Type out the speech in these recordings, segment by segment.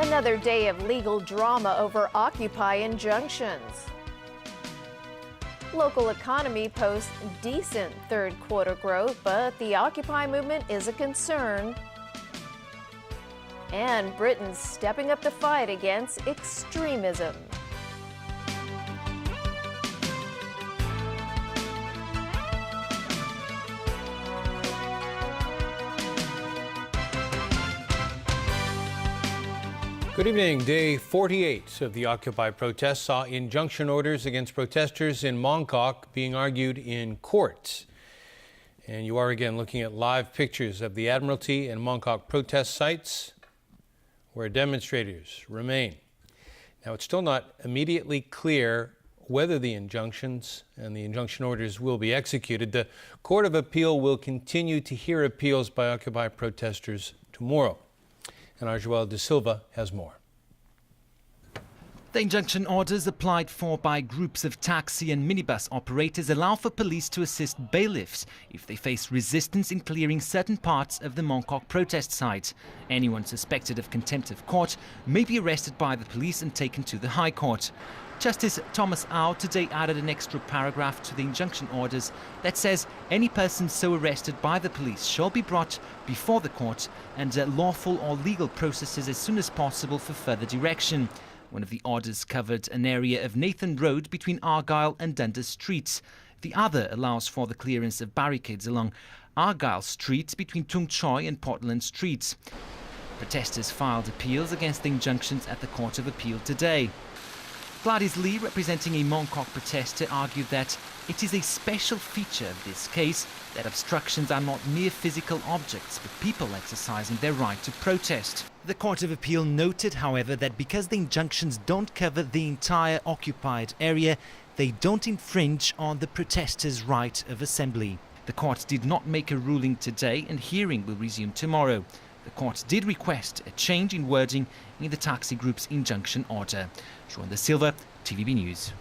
Another day of legal drama over Occupy injunctions. Local economy posts decent third quarter growth, but the Occupy movement is a concern. And Britain's stepping up the fight against extremism. Good evening. Day 48 of the Occupy protests saw injunction orders against protesters in Mongkok being argued in courts. And you are again looking at live pictures of the Admiralty and Mongkok protest sites where demonstrators remain. Now, it's still not immediately clear whether the injunctions and the injunction orders will be executed. The Court of Appeal will continue to hear appeals by Occupy protesters tomorrow. And Arjoel De Silva has more. The injunction orders applied for by groups of taxi and minibus operators allow for police to assist bailiffs if they face resistance in clearing certain parts of the Mongkok protest site. Anyone suspected of contempt of court may be arrested by the police and taken to the High Court. Justice Thomas Au today added an extra paragraph to the injunction orders that says any person so arrested by the police shall be brought before the court and lawful or legal processes as soon as possible for further direction. One of the orders covered an area of Nathan Road between Argyle and Dundas Streets. The other allows for the clearance of barricades along Argyle Street between Tung Choi and Portland Streets. Protesters filed appeals against the injunctions at the Court of Appeal today. Gladys Lee, representing a Mongkok protester, argued that it is a special feature of this case that obstructions are not mere physical objects, but people exercising their right to protest. The Court of Appeal noted, however, that because the injunctions don't cover the entire occupied area, they don't infringe on the protesters' right of assembly. The court did not make a ruling today, and hearing will resume tomorrow. The court did request a change in wording in the taxi group's injunction order. João Da Silva, TVB News.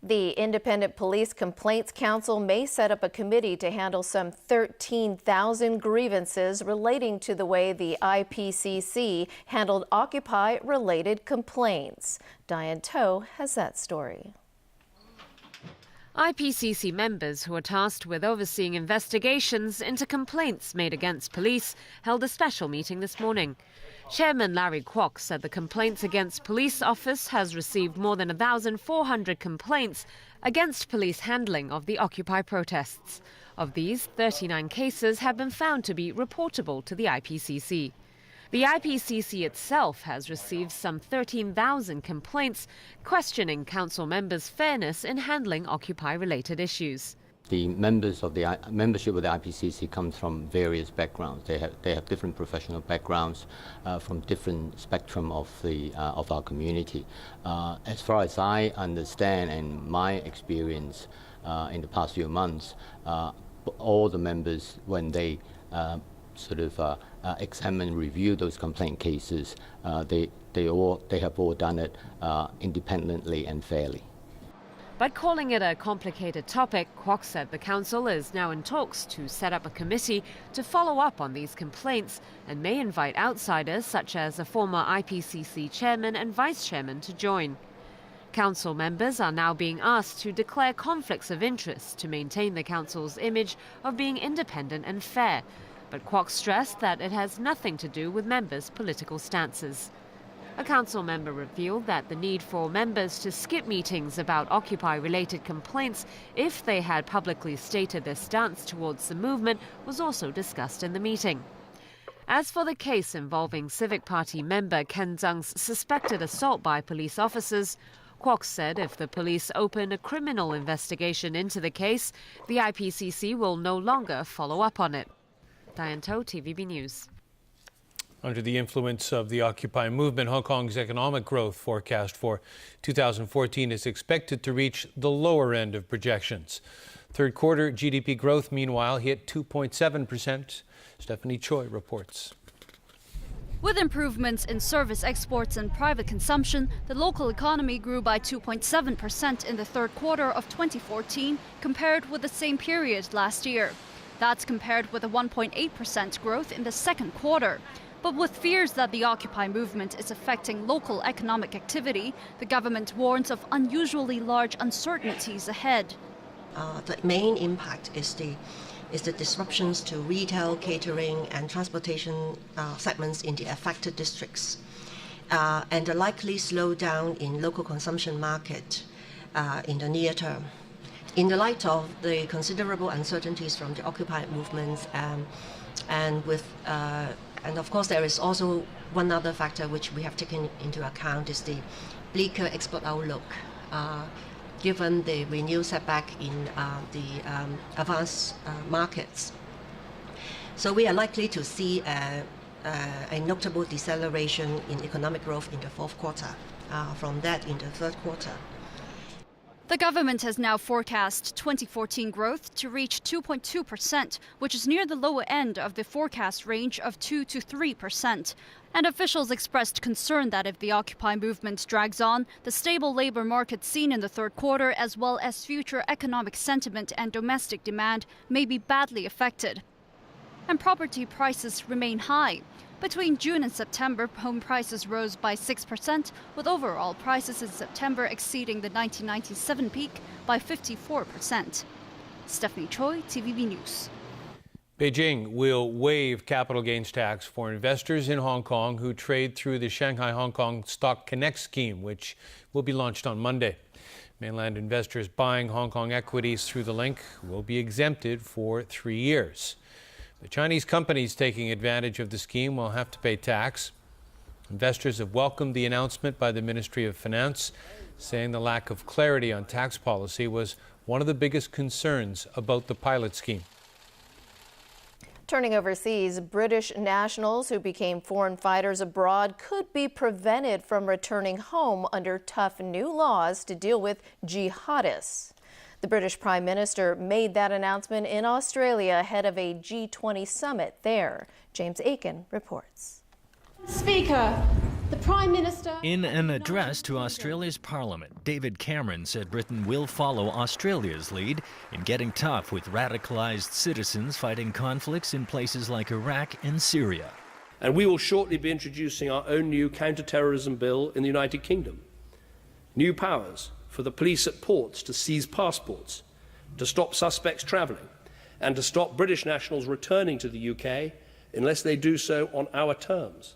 The Independent Police Complaints Council may set up a committee to handle some 13,000 grievances relating to the way the IPCC handled Occupy-related complaints. Diane Toe has that story. IPCC members who are tasked with overseeing investigations into complaints made against police held a special meeting this morning. Chairman Larry Kwok said the Complaints Against Police Office has received more than 1,400 complaints against police handling of the Occupy protests. Of these, 39 cases have been found to be reportable to the IPCC. The IPCC itself has received some 13,000 complaints questioning council members' fairness in handling Occupy-related issues. The members of the membership of the IPCC comes from various backgrounds. They have different professional backgrounds from different spectrum of our community. As far as I understand and my experience in the past few months, all the members, when they examine, review those complaint cases, they have all done it independently and fairly. But calling it a complicated topic, Kwok said the council is now in talks to set up a committee to follow up on these complaints and may invite outsiders such as a former IPCC chairman and vice chairman to join. Council members are now being asked to declare conflicts of interest to maintain the council's image of being independent and fair. But Kwok stressed that it has nothing to do with members' political stances. A council member revealed that the need for members to skip meetings about Occupy-related complaints if they had publicly stated their stance towards the movement was also discussed in the meeting. As for the case involving Civic Party member Ken Zhang's suspected assault by police officers, Kwok said if the police open a criminal investigation into the case, the IPCC will no longer follow up on it. Diane Toe, TVB News. Under the influence of the Occupy movement, Hong Kong's economic growth forecast for 2014 is expected to reach the lower end of projections. Third quarter GDP growth, meanwhile, hit 2.7%. Stephanie Choi reports. With improvements in service exports and private consumption, the local economy grew by 2.7% in the third quarter of 2014 compared with the same period last year. That's compared with a 1.8% growth in the second quarter. But with fears that the Occupy movement is affecting local economic activity, the government warns of unusually large uncertainties ahead. The main impact is the disruptions to retail, catering and transportation segments in the affected districts, and the likely slowdown in local consumption market in the near term. In the light of the considerable uncertainties from the Occupy movements, and of course there is also one other factor which we have taken into account is the bleaker export outlook, given the renewed setback in the advanced markets. So we are likely to see a notable deceleration in economic growth in the fourth quarter, from that in the third quarter. The government has now forecast 2014 growth to reach 2.2%, which is near the lower end of the forecast range of 2 to 3%. And officials expressed concern that if the Occupy movement drags on, the stable labor market seen in the third quarter, as well as future economic sentiment and domestic demand, may be badly affected. And property prices remain high. Between June and September, home prices rose by 6%, with overall prices in September exceeding the 1997 peak by 54%. Stephanie Choi, TVB News. Beijing will waive capital gains tax for investors in Hong Kong who trade through the Shanghai-Hong Kong Stock Connect scheme, which will be launched on Monday. Mainland investors buying Hong Kong equities through the link will be exempted for 3 years. The Chinese companies taking advantage of the scheme will have to pay tax. Investors have welcomed the announcement by the Ministry of Finance, saying the lack of clarity on tax policy was one of the biggest concerns about the pilot scheme. Turning overseas, British nationals who became foreign fighters abroad could be prevented from returning home under tough new laws to deal with jihadists. The British Prime Minister made that announcement in Australia ahead of a G20 summit there. James Aiken reports. Speaker, the Prime Minister... In an address to Australia's Parliament, David Cameron said Britain will follow Australia's lead in getting tough with radicalised citizens fighting conflicts in places like Iraq and Syria. And we will shortly be introducing our own new counter-terrorism bill in the United Kingdom. New powers for the police at ports to seize passports, to stop suspects travelling, and to stop British nationals returning to the UK unless they do so on our terms.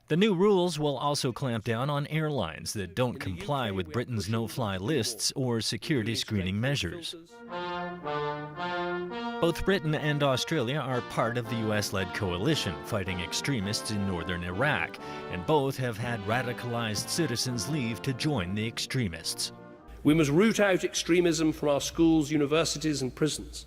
The new rules will also clamp down on airlines that don't comply with Britain's no-fly lists or security screening measures. Both Britain and Australia are part of the US-led coalition fighting extremists in northern Iraq, and both have had radicalized citizens leave to join the extremists. We must root out extremism from our schools, universities and prisons.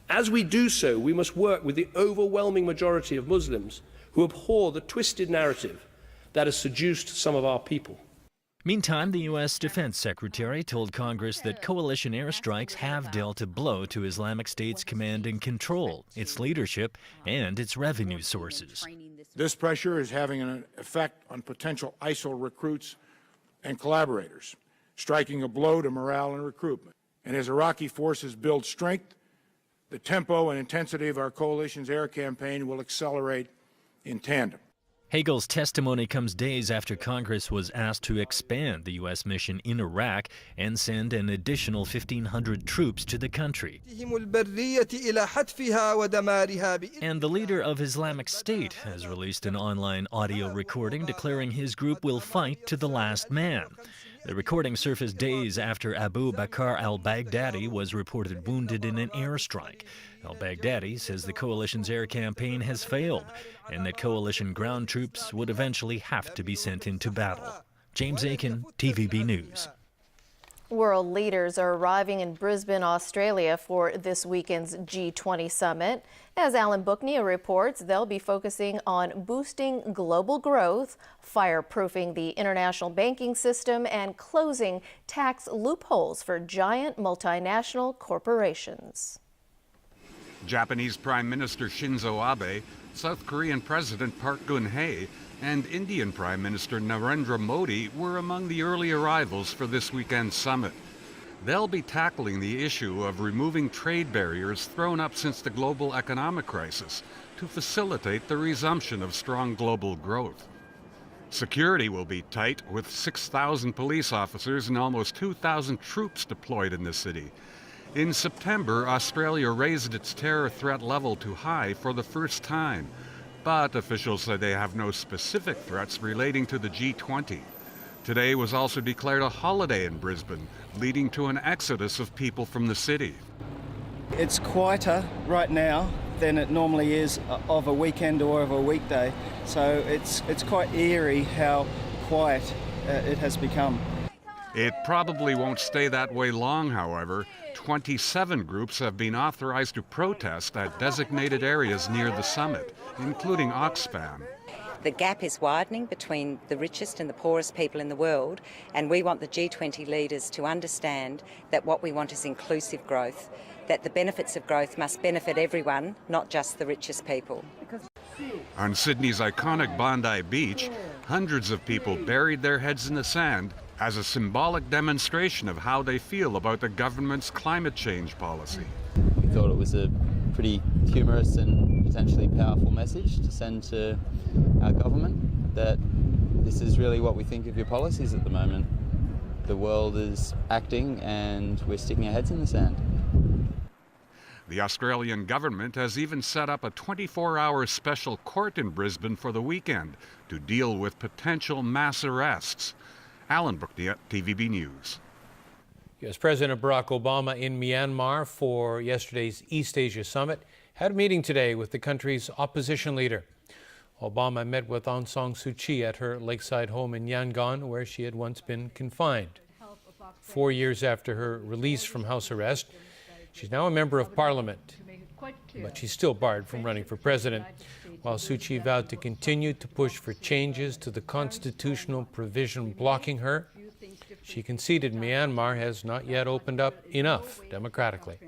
As we do so, we must work with the overwhelming majority of Muslims who abhor the twisted narrative that has seduced some of our people. Meantime, the U.S. Defense Secretary told Congress that coalition airstrikes have dealt a blow to Islamic State's command and control, its leadership, and its revenue sources. This pressure is having an effect on potential ISIL recruits and collaborators, striking a blow to morale and recruitment. And as Iraqi forces build strength, the tempo and intensity of our coalition's air campaign will accelerate in tandem. Hagel's testimony comes days after Congress was asked to expand the U.S. mission in Iraq and send an additional 1,500 troops to the country. And the leader of Islamic State has released an online audio recording declaring his group will fight to the last man. The recording surfaced days after Abu Bakr al-Baghdadi was reported wounded in an airstrike. Al-Baghdadi says the coalition's air campaign has failed and that coalition ground troops would eventually have to be sent into battle. James Aiken, TVB News. World leaders are arriving in Brisbane, Australia for this weekend's G20 summit. As Alan Booknia reports, they'll be focusing on boosting global growth, fireproofing the international banking system, and closing tax loopholes for giant multinational corporations. Japanese Prime Minister Shinzo Abe, South Korean President Park Geun-hye, and Indian Prime Minister Narendra Modi were among the early arrivals for this weekend's summit. They'll be tackling the issue of removing trade barriers thrown up since the global economic crisis to facilitate the resumption of strong global growth. Security will be tight, with 6,000 police officers and almost 2,000 troops deployed in the city. In September, Australia raised its terror threat level to high for the first time, but officials say they have no specific threats relating to the G20. Today was also declared a holiday in Brisbane, leading to an exodus of people from the city. It's quieter right now than it normally is of a weekend or of a weekday, so it's quite eerie how quiet it has become. It probably won't stay that way long, however. 27 groups have been authorized to protest at designated areas near the summit, including Oxfam. The gap is widening between the richest and the poorest people in the world, and we want the G20 leaders to understand that what we want is inclusive growth, that the benefits of growth must benefit everyone, not just the richest people. On Sydney's iconic Bondi Beach, hundreds of people buried their heads in the sand as a symbolic demonstration of how they feel about the government's climate change policy. We thought it was a pretty humorous and potentially powerful message to send to our government that this is really what we think of your policies at the moment. The world is acting and we're sticking our heads in the sand. The Australian government has even set up a 24-hour special court in Brisbane for the weekend to deal with potential mass arrests. Alan Brookniat, TVB News. U.S. President Barack Obama in Myanmar for yesterday's East Asia Summit had a meeting today with the country's opposition leader. Obama met with Aung San Suu Kyi at her lakeside home in Yangon, where she had once been confined. 4 years after her release from house arrest, she's now a member of parliament, but she's still barred from running for president, while Suu Kyi vowed to continue to push for changes to the constitutional provision blocking her. She conceded Myanmar has not yet opened up enough democratically.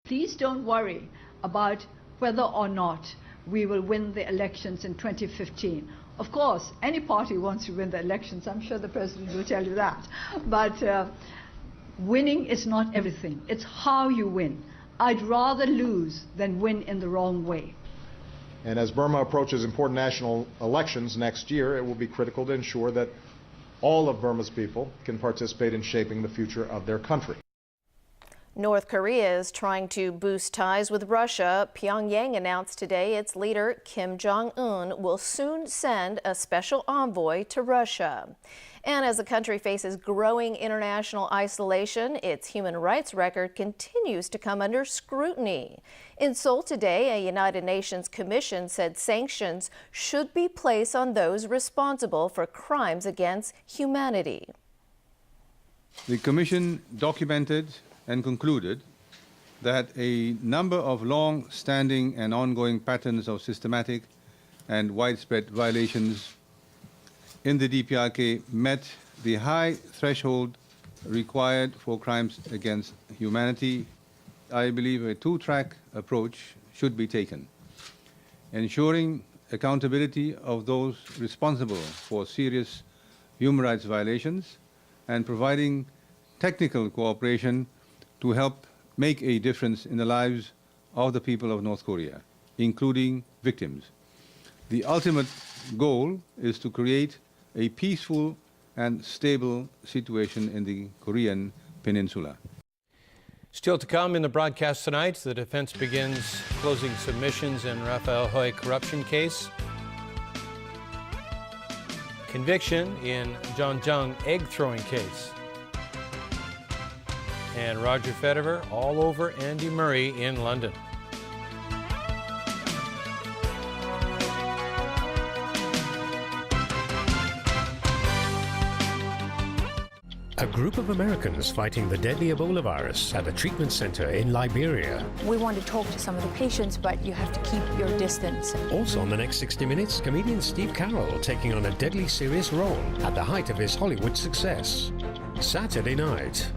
Please don't worry about whether or not we will win the elections in 2015. Of course, any party wants to win the elections. I'm sure the president will tell you that. But winning is not everything. It's how you win. I'd rather lose than win in the wrong way. And as Burma approaches important national elections next year, it will be critical to ensure that all of Burma's people can participate in shaping the future of their country. North Korea is trying to boost ties with Russia. Pyongyang announced today its leader, Kim Jong-un, will soon send a special envoy to Russia. And as the country faces growing international isolation, its human rights record continues to come under scrutiny. In Seoul today, a United Nations commission said sanctions should be placed on those responsible for crimes against humanity. The commission documented and concluded that a number of long-standing and ongoing patterns of systematic and widespread violations in the DPRK met the high threshold required for crimes against humanity. I believe a two-track approach should be taken, ensuring accountability of those responsible for serious human rights violations and providing technical cooperation to help make a difference in the lives of the people of North Korea, including victims. The ultimate goal is to create a peaceful and stable situation in the Korean Peninsula. Still to come in the broadcast tonight, the defense begins closing submissions in Rafael Hui corruption case. Conviction in John Jung egg throwing case. And Roger Federer all over Andy Murray in London. A group of Americans fighting the deadly Ebola virus at a treatment center in Liberia. We want to talk to some of the patients, but you have to keep your distance. Also on the next 60 Minutes, comedian Steve Carroll taking on a deadly serious role at the height of his Hollywood success. Saturday night.